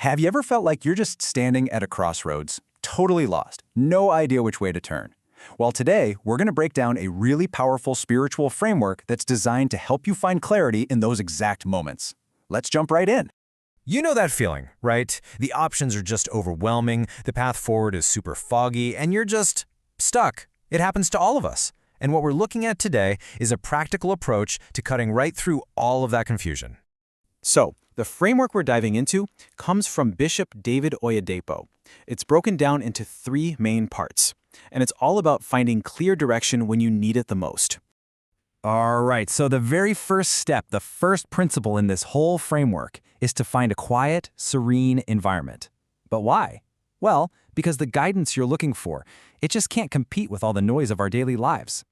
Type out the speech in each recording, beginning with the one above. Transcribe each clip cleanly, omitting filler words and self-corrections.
Have you ever felt like you're just standing at a crossroads, totally lost, no idea which way to turn? Well, today, we're going to break down a really powerful spiritual framework that's designed to help you find clarity in those exact moments. Let's jump right in. You know that feeling, right? The options are just overwhelming, the path forward is super foggy, and you're just stuck. It happens to all of us. And what we're looking at today is a practical approach to cutting right through all of that confusion. So, the framework we're diving into comes from Bishop David Oyedepo. It's broken down into three main parts, and it's all about finding clear direction when you need it the most. All right, so the very first step, the first principle in this whole framework is to find a quiet, serene environment. But why? Well, because the guidance you're looking for, it just can't compete with all the noise of our daily lives.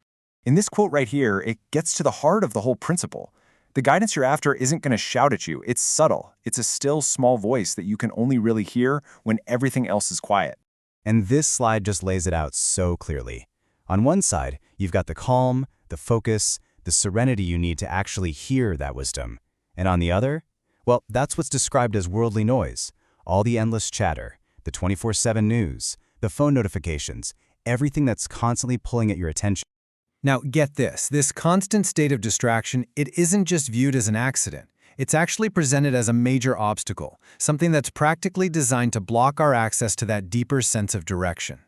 In this quote right here, it gets to the heart of the whole principle. The guidance you're after isn't going to shout at you. It's subtle. It's a still, small voice that you can only really hear when everything else is quiet. And this slide just lays it out so clearly. On one side, you've got the calm, the focus, the serenity you need to actually hear that wisdom. And on the other, well, that's what's described as worldly noise. All the endless chatter, the 24/7 news, the phone notifications, everything that's constantly pulling at your attention. Now, get this constant state of distraction, it isn't just viewed as an accident. It's actually presented as a major obstacle, something that's practically designed to block our access to that deeper sense of direction.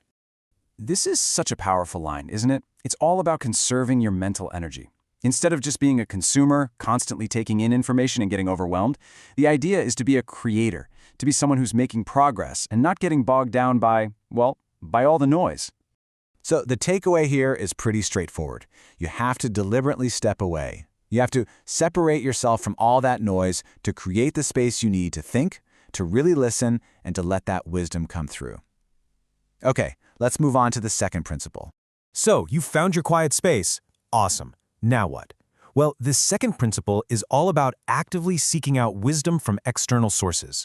This is such a powerful line, isn't it? It's all about conserving your mental energy. Instead of just being a consumer, constantly taking in information and getting overwhelmed, the idea is to be a creator, to be someone who's making progress and not getting bogged down by, well, by all the noise. So the takeaway here is pretty straightforward. You have to deliberately step away. You have to separate yourself from all that noise to create the space you need to think, to really listen, and to let that wisdom come through. Okay, let's move on to the second principle. So, you found your quiet space. Awesome. Now what? Well, this second principle is all about actively seeking out wisdom from external sources.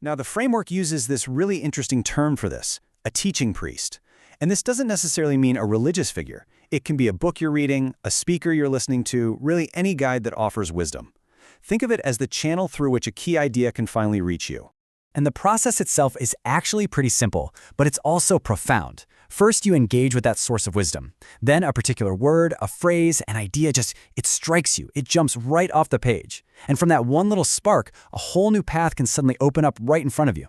Now, the framework uses this really interesting term for this, a teaching priest. And this doesn't necessarily mean a religious figure. It can be a book you're reading, a speaker you're listening to, really any guide that offers wisdom. Think of it as the channel through which a key idea can finally reach you. And the process itself is actually pretty simple, but it's also profound. First, you engage with that source of wisdom. Then a particular word, a phrase, an idea it strikes you. It jumps right off the page. And from that one little spark, a whole new path can suddenly open up right in front of you.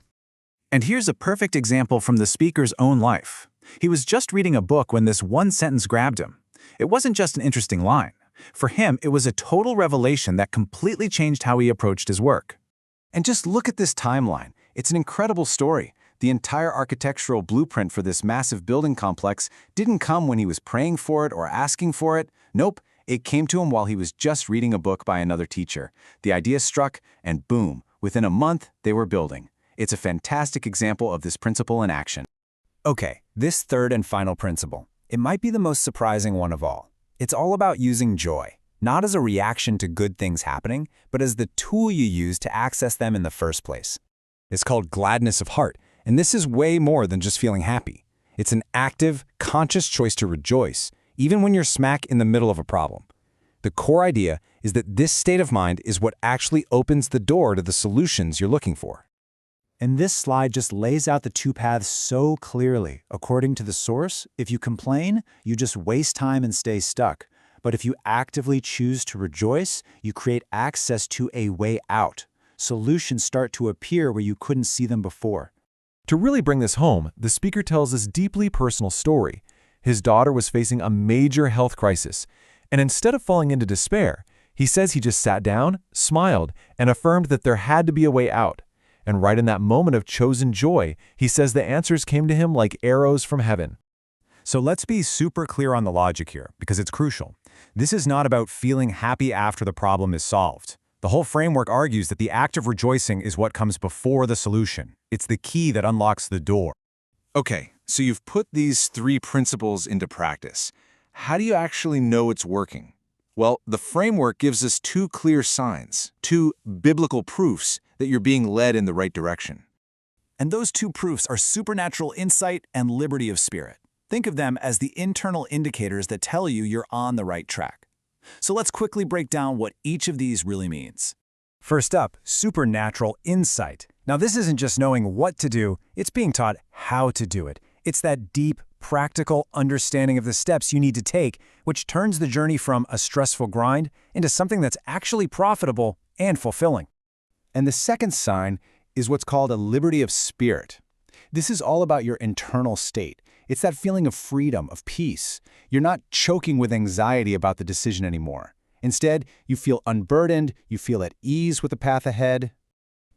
And here's a perfect example from the speaker's own life. He was just reading a book when this one sentence grabbed him. It wasn't just an interesting line. For him, it was a total revelation that completely changed how he approached his work. And just look at this timeline. It's an incredible story. The entire architectural blueprint for this massive building complex didn't come when he was praying for it or asking for it. Nope, it came to him while he was just reading a book by another teacher. The idea struck, and boom, within a month, they were building. It's a fantastic example of this principle in action. Okay, this third and final principle. It might be the most surprising one of all. It's all about using joy, not as a reaction to good things happening, but as the tool you use to access them in the first place. It's called gladness of heart, and this is way more than just feeling happy. It's an active, conscious choice to rejoice, even when you're smack in the middle of a problem. The core idea is that this state of mind is what actually opens the door to the solutions you're looking for. And this slide just lays out the two paths so clearly. According to the source, if you complain, you just waste time and stay stuck. But if you actively choose to rejoice, you create access to a way out. Solutions start to appear where you couldn't see them before. To really bring this home, the speaker tells this deeply personal story. His daughter was facing a major health crisis, and instead of falling into despair, he says he just sat down, smiled, and affirmed that there had to be a way out. And right in that moment of chosen joy, he says the answers came to him like arrows from heaven. So let's be super clear on the logic here, because it's crucial. This is not about feeling happy after the problem is solved. The whole framework argues that the act of rejoicing is what comes before the solution. It's the key that unlocks the door. Okay, so you've put these three principles into practice. How do you actually know it's working? Well, the framework gives us two clear signs, two biblical proofs that you're being led in the right direction. And those two proofs are supernatural insight and liberty of spirit. Think of them as the internal indicators that tell you you're on the right track. So let's quickly break down what each of these really means. First up, supernatural insight. Now, this isn't just knowing what to do, it's being taught how to do it. It's that deep, practical understanding of the steps you need to take, which turns the journey from a stressful grind into something that's actually profitable and fulfilling. And the second sign is what's called a liberty of spirit. This is all about your internal state. It's that feeling of freedom, of peace. You're not choking with anxiety about the decision anymore. Instead, you feel unburdened, you feel at ease with the path ahead.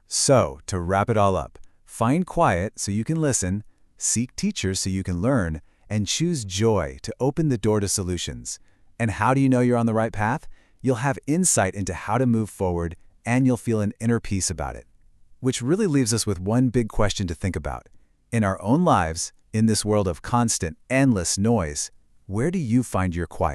So, to wrap it all up, find quiet so you can listen, seek teachers so you can learn, and choose joy to open the door to solutions. And how do you know you're on the right path? You'll have insight into how to move forward, and you'll feel an inner peace about it. Which really leaves us with one big question to think about. In our own lives, in this world of constant, endless noise, where do you find your quiet?